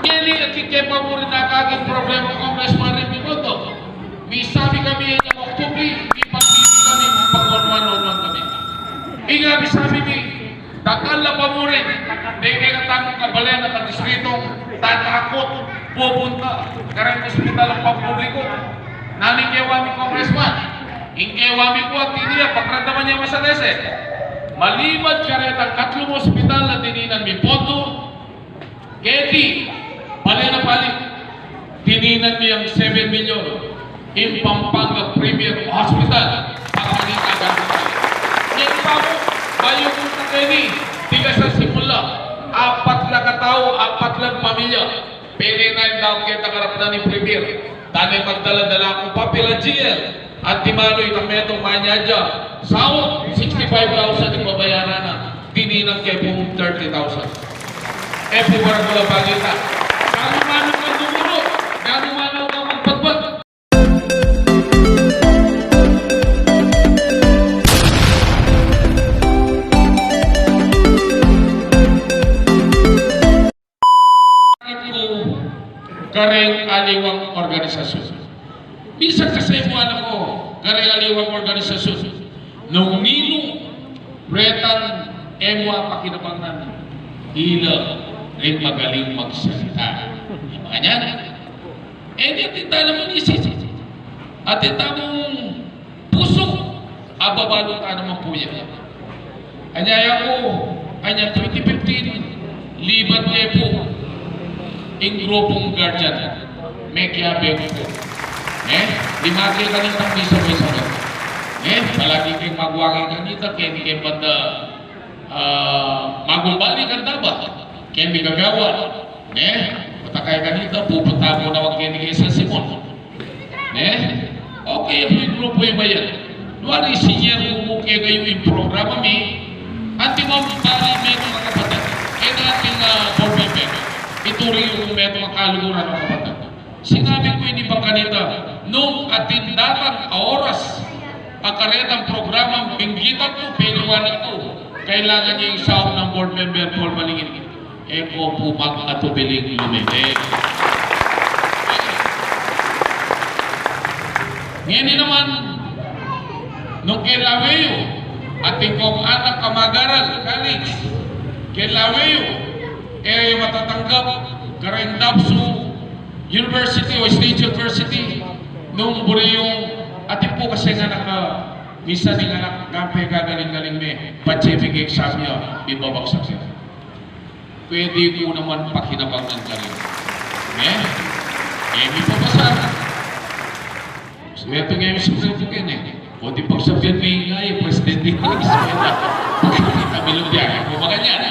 Ngeni nakikepa mo rin na kaging problema Congressman Remy Boto. May sabi kami ng Oktubre, may pagpili kami, pag-1-1 kami. Inga, sabi mi, takal na pa mo rin. Dahil katamang kabalen na kadistritong tatakot pupunta. Karang hospital ang pampubliko. Naning mi Congressman. Ingkewami ko at tiniya, pagrandaman niya masadese. Maliban karetang katlong hospital na tininan mi pondo, Keti, pali na pali, tininan mi ang 7 milyon in Pampanga Premier Hospital para maging kagagawa. Ngayon pa mo, bayo kong kakini, tiga sa simula, 4 lang katao, 4 lang pamilya. Pwede na yung daw kita karap na ni Premier. Tani magdala-dala akong papel at GL. At di mano'y kametong manyadya. Sahod, 65,000 yung babayaran na. Tininang kay pong 30,000. Everywhere ko lang pagkita. Kano mano ka dumuro? Kano mano ka magpagpag? Kareng aliwang organisasyon. Bisa kasi mo anak ko, kareng aliwang organisasyon. Nung nino, retan, emwa pakinabangan, hila, rin magaling magsalita. Makanya, di kita naman isip. At kita mong puso, ababalo ka naman po yan. Anyaya ko, anya 2015, libat niya po, in grupong guardian, may kiabeng po. Di makil ka nitang bisa-bisa ba? Palagi kayong magwagi ka nita, kaya hindi kayo banda magumbali ka na ba? Kaya hindi gagawa. Patakay ka nita, pupunta mo na wag kaya hindi kayo sa Simon. Okay, yung grupo yung bayan. Luwari, senior umukya kayo yung programa mi, at di mo bali meron mga kapatid. Kaya natin board member. Ito rin yung metong kaluguran ng kapatid. Sinabi ko hindi ba kanita, nung atindatang oras, pagkaretang programang binggitan ko, piniwanan ko, kailangan niya yung sound ng board member Paul Malingin. Eko po mag-atubiling lumibig. Ngayon naman, nung Kilaweyo, ating kong anak kamagaral, college, Kilaweyo, matatanggap karang Dapsu University o State University nung buriyong atin po kasi nga misa ni nga kampe kagaling-galing me pachemig exam niya ibabagsak siya. Pwede ko naman pakinabangan ka rin. May papasa. So ito nga yung significant o di pagsabyan may nga yung presidente ko kami lang diyan. Kung maganyan.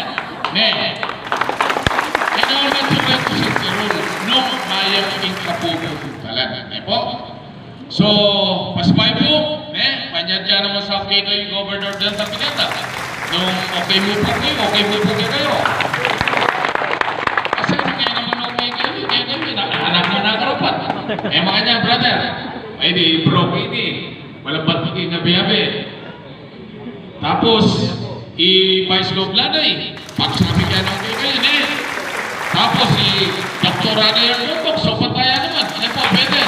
No, mayang ing kapupo talan. Po? So, pasmay po, panyadya naman sa okay kayo, Governor Dan Tapineta. Nung okay mo po kayo. Kasi hindi naman okay kayo, anak mo nakarapat. Makanya, brother, ay di, bro, ini, walang ba't maging-gabi-gabi. Tapos, i-vice goblanay, pagsabi ka ng okay kayo, Tapos doktora na yung lutok, so pataya naman. Ano po, pwede.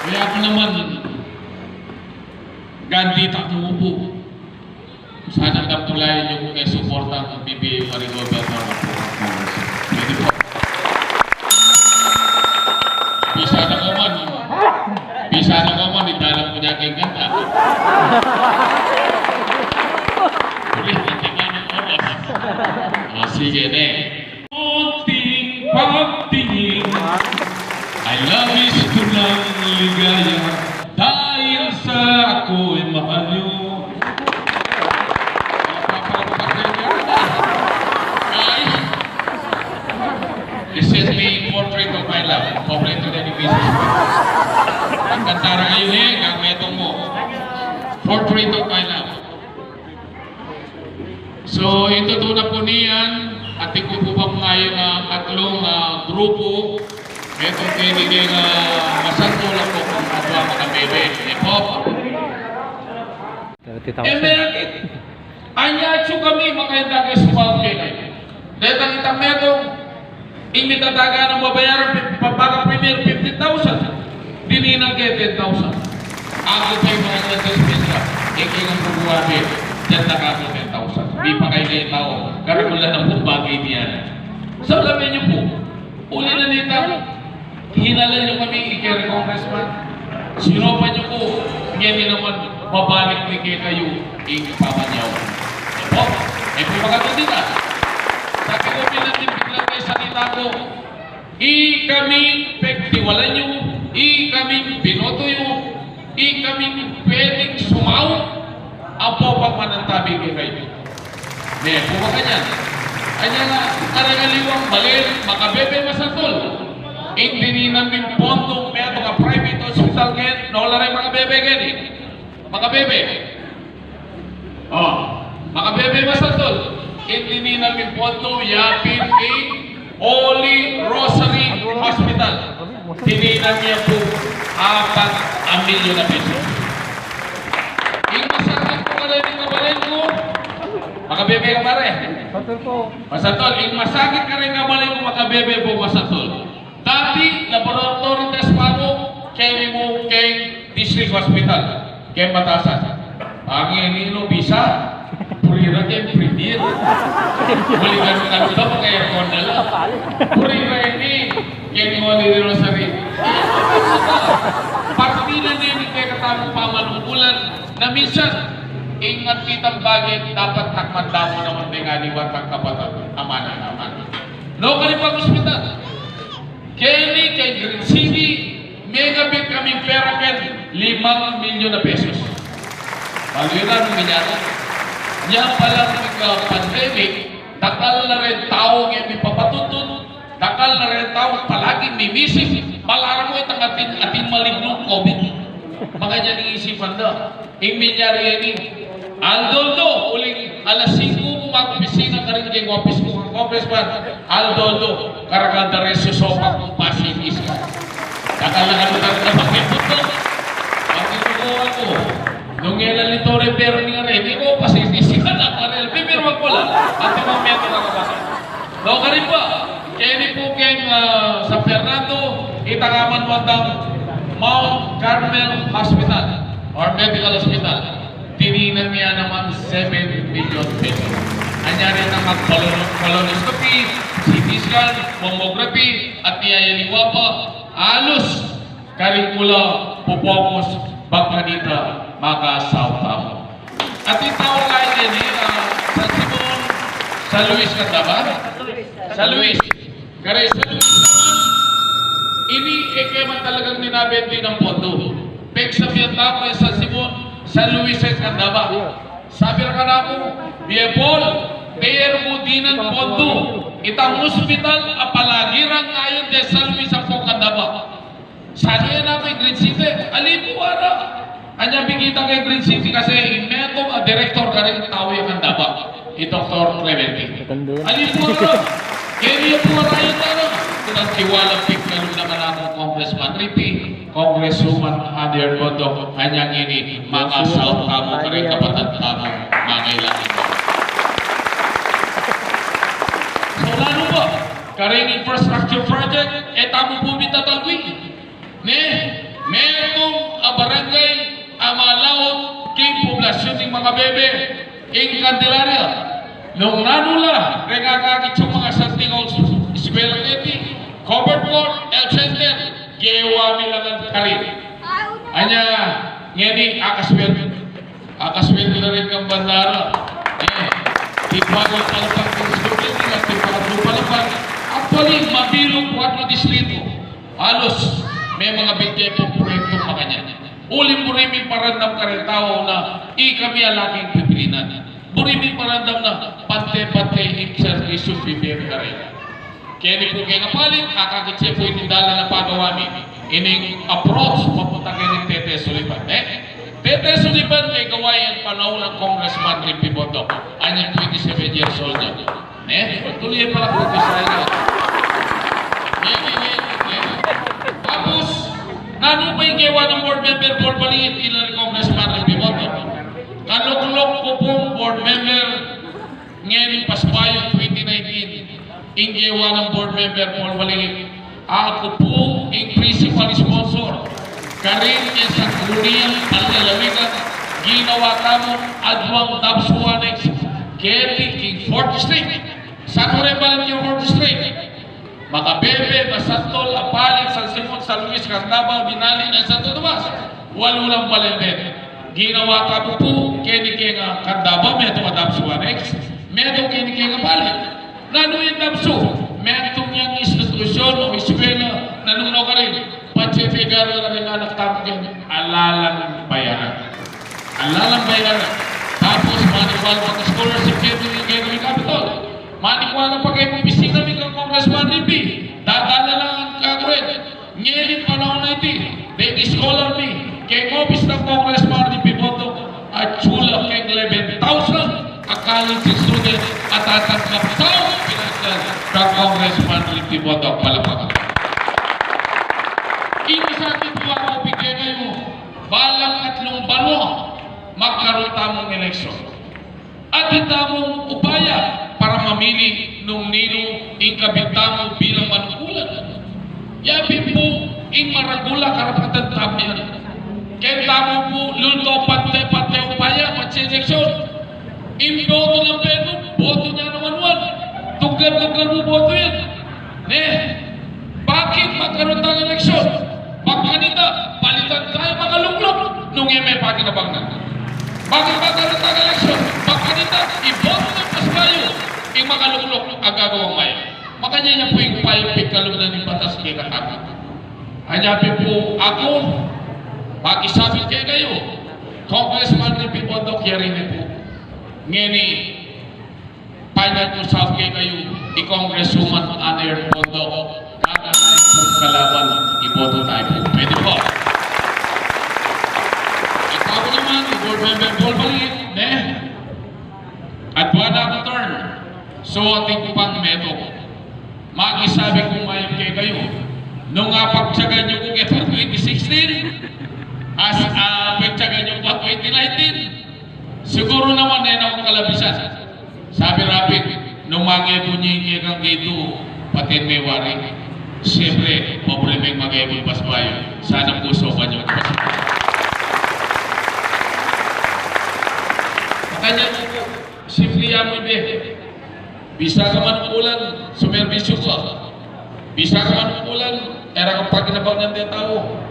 Kaya ako naman, gandita mo po. Sana napulayan yung suporta ng BBA Marigobert na po. Pwede po. Bisa na kaman, italang ko niya kayong ganda. Sige, Munting pagtingin I love is ko ng ligaya dahil sa ako'y mahal nyo. This is the portrait of my love. Portrait of any business. Ang kantara ngayon gametong mo. Portrait of my love. So, ito doon na po niyan, ating ko po pa ngayon tatlong grupo. Ito piniging masantula po kung atwa mga bebe. Po. Merakit. Anyatso kami, makahanda kayo sa mga Dahil itang metong imitataga ng mabayaran pagbaga premier 50,000. Dininang kaya 10,000. Ako pa yung mga nagsaspesa. Ikaw ang pagbuwabi. Diyan na ka 10,000. Di pa kayo na yung tao. Karamulan ng bumbagay niya. So, alamin niyo po, uli na nita, hinalan niyo kami ikere congressman. Sinupan niyo po, ngayon naman, mabalik ni kayo, ikipamanyaw. Opo, po makatundin na. Sabi ko, pinatipiglang kayo sa kita ko, kaming pektiwalan niyo, kaming binoto niyo, kaming pwedeng sumaw, apo pang manantabi kayo. May po ba kanyan? Kanya nga, karangaliwang balil, makabebe masatol. Hindi namin pondo, may mga private hospital ngayon, nawala rin makabebe ngayon eh. Makabebe. Makabebe masatol. Hindi namin pondo, yapin eh, Holy Rosary Hospital. Tininan niya po 4 milyon na pesos. Masakit po ka rin yung kabalin ko. Makabebe ka pare. Masatol, masakit ka rin kabalin ko makabebe po masatol. Dati, laboratory test pa mo, kaya mo kay District Hospital, kay Batasan. Ang inino, bisa, purira kay Premier. Huli ka rin kaluta pa kaya kondala. Purira ini, kaya ni Holy Rosary. Partida niya ni kaya katapong pamanungkulan na minsan, ingat kitang bagay, dapat takmanda mo naman din nga ni Watang Kapatid, amana naman. No, kalipang hospital. Kaya kay Green City, megabit kaming pera ken 5 milyon na pesos. Bago yun na, nung minyara. Yan pala pandemic, takal na rin tao ngayon may papatutun, takal na rin tao palaging may missing, palara mo itang ating malignong COVID. Makanya niisipan na. Yung minyari yan eh. Aldoldo, uling alas 5 mag-opisina ka rin kay office ko. Congressman, Aldoldo, karaganda rin susopak kong pasinis ka. Kakalakan na bakit ito? Bakit ito ako? Nung ilan nito rin pero nga rin, hindi ko pasinis ka na. Pero wag ko lang. At yung meto na kabasa. No, ka rin pa. Kaya ni po keng sa Fernando, itangaman mo ang Mount Carmel Hospital or Medical Hospital. Tininan niya naman 7 million pesos. Anyari na mag-colonoscopy, CT scan, mammography, at niyayaliwa pa, alos karikula, pupokos, bagmanita, maka-South. At itawag kayo din sa Simon, sa Luis Candaba? Sa Luis. Kaya sa Luis naman, ini ekeman talagang ninabend din ng pondo. Pek sa Vietnam, sa Simon, sa Luis Candaba. Sabi ka na ako, Biepol, payer mo din ang pondo. Itang hospital, apalagirang ngayon de sa Luis Candaba. Saan yan namin, Green City? Alipuara. Anya bigita kay Green City kasi imetong director ka rin tao yung Candaba. Dr. Clemente. Alipuara. Kaya po tayo na. Tunang tiwalang pigkalong naman akong Congressman Ripi, Congresswoman Adir Bondo, kanyang ini, mga South Tamo, kare kapatid tamo, mga ilang ito. So lalo ba, kare infrastructure project, tamo po mitatagwi. Merong barangay, amalaot, king poblasyon ng mga bebe, king Candelaria. Nung nanula, regagagit sa mga santingos, Isabel Leti, covered court, health center, gewa milangan karin. Anya, ngeni, akaswel na rin kang bandara. Tipagod palapag ng Isabel, tipagod palapag. Actually, mabilong 4 distrito. Halos, may mga bigay po proyekto pa kanya. Uling buriming parandam ka rin tao na kami alaking pipilinan. Buriming parandam na pante-pante imser isu bibir ka rin. Kaya ni po kayo napalit, kakakitse po inindala na pagawami. Ining approach, papunta kayo ng Tete Suliban. Tete Suliban may gawain panahon ng Congressman Ripi Bondo. Anyang 27 years old niya. Tuloy pala po sa inyo. Tapos, nano pa yung gawa ng board member for maliit ilang Congressman Ripi Bondo. Kaluklok po pong board member ngayon pasbayo 2019, inggewa ng board member Paul Walingit. Ako po ang principal sponsor. Karin sa Korean Palalawigan, ginawa kamo adwang Dabsuanex, Kelly King 4th Street. San Jose Valentín 4th Street. Makabebe, Masantol, Apalit, San Simon, San Luis, Carnaba, Binalin, at Santo Tomas. Walulang Balembet. Ginawa kamo po, Kelly King Candaba, meto ka Dabsuanex, meto Kelly King Apalit. Nanuin Dabsu, meto niyang institusyon o eskwela, nanunaw ka rin. Pacificar na rin anak tapos alalang bayaran. Alalang bayaran. Tapos maniwala pa ka scholarship kayo ng Capitol. Maniwala pa kayo bisita ni kang Congressman Ripi. Dadala lang ang kagawin. Ngayon panahon na iti. Baby scholar ni. Kay office ng Congressman Ripi Boto at chula kay 11,000 college student at atanggap taong pinagdal ng Congressman Ripi Boto. Palapakan. Ini sa atin po ako bigay kayo balang 3 banwa magkaroon tamong eleksyon. At itamong upaya para mamili nung nino ingkabitamo bilang manukulan. Yabi po ing maragula karapatan tamo yan. Kaya tamo po lulto pante upaya pati eleksyon. Imboto ng peno, boto niya naman wan. Tugal mo boto yan. Bakit magkaroon tayong eleksyon? Magkanita, palitan tayo makalunglok nung may pakinabangnan. Bakit magkaroon tayo eleksyon? Magkanita, iboto ng pasbayo yung makalunglok ang gagawang mayo. Makanya niya po yung payupit kalungnan ng batas kay katapit. Hanyapi po ako, mag-isabit kayo, Congressman Ripi Boto, kiyarin po. Ngeni, panyat ko sabi kayo, i-Congresswoman Anair Boto, kakanayin po kalaban, iboto tayo po. Pwede po. Ikaw naman, board member Paul Walingit, at wala akong turn. So, ating pang meto. Mag-isabi kong mayroon kayo. Nung pagtsagan nyo kong ito 2016, as pagtsagan nyo pa 2019, siguro naman akong kalabisan. Sabi Rapid, nung mag-epo niya kang gito, pati may wari. Siyempre, problemeng mag-epo pasbayo. Sana puso ka nyo pasbayo. Kanya mo po, simpliya mo ibe. Bisa ka man umulan, sumerbisyo ka. Bisa ka man umulan, era kang paginabang ng tao.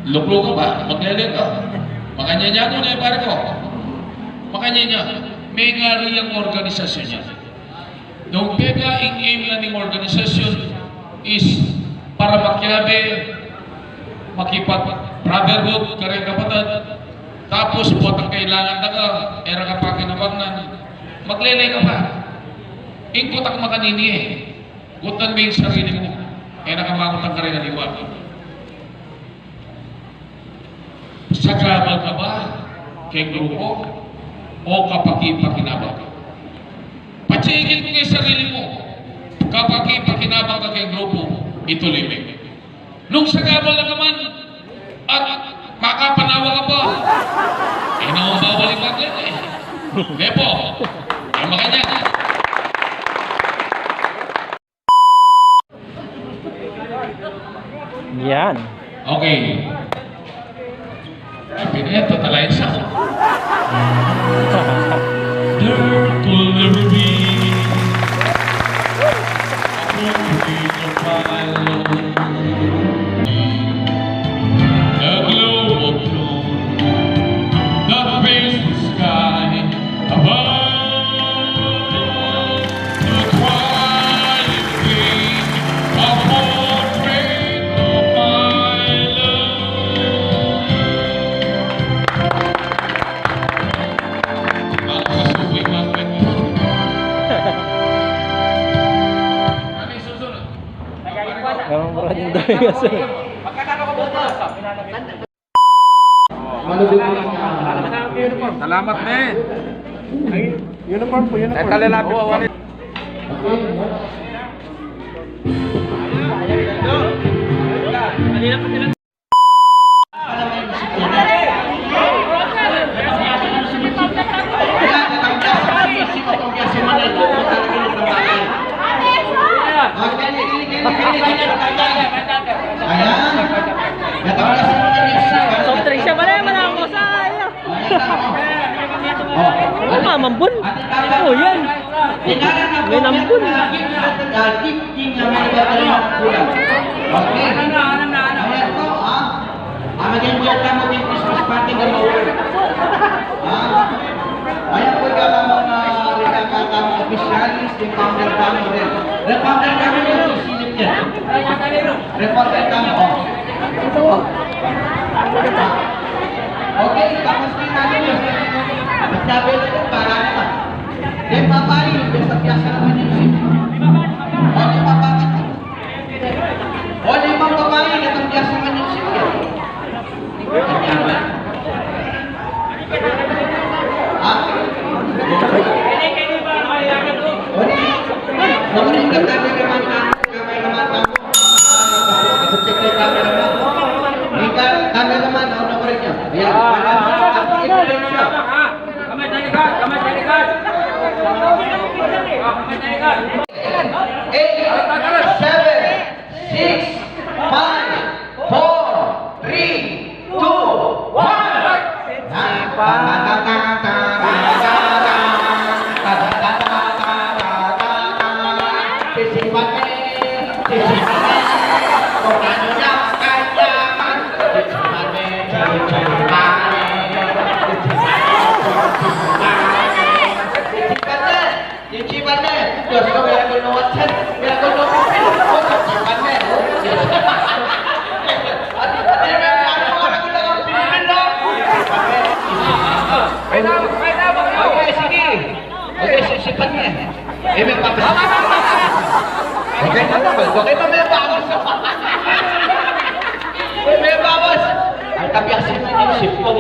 Luklo ka ba? Maglele ka. Makanya niya mo na pare ko. Makanya niya, may ngari ang organisasyon niya. Nung pega ang aim na ng organisasyon is para makyabe, makipat brotherhood, kareng kapatid. Tapos buat ang kailangan na ka, era ka paginabangnan. Maglele ka ba? Ingkot ang makanini Gutan mo yung sarili mo. Nakamangot ang karena liwag. Sagrabal ka ba kay grupo o kapaki-pakinabang ka? Patsigil mo yung sarili mo. Kapaki-pakinabang ka kay grupo, ituloy mo. Nung sagabal na ka man at makapanawa ka pa, namabawalik ka yan Depo, makanya. Yan. Okay. Ito talaga siya. There will never be a moment of alone. The glow of dawn, the faceless sky above. The quiet green of portrait of my love. Makakasuwi bakit? Ano yung susunod? Ganun pa rin dami kasi. Salamat, men. Uniform po, uniform. Kalalapit po. May nampun. Gifting na may babalang kulang. Okay. Ayan po, ha? Maging buwan ka mo yung Christmas party ka mo. Ha? Ayan po ka mga rinakakang officialis, yung founder kami rin. Founder kami yung sisilip niya. Reporter kami, oh. Okay, tapos din natin yun. Magsabi na ito, para naman. Then, papayin, biyasa naman yung sisilip. O, di papakat. O, di papayin, itong biyasa naman yung sisilip. Ah? Naman ka cameraman ka. Cameraman ka. Check yung cameraman. Ika, cameraman, ako na ko rin niya. Ayan, ang influence siya. Kamay talikan, kamay talikan. Kamay talikan. 8, 7, 6, 5, 4, 3, 2, Okay, sige. Okay, sisipan niya. Eh, may papasok. Okay na naman. Okay na may bawas. May bawas. Ang tabiasin mo yung sip ko.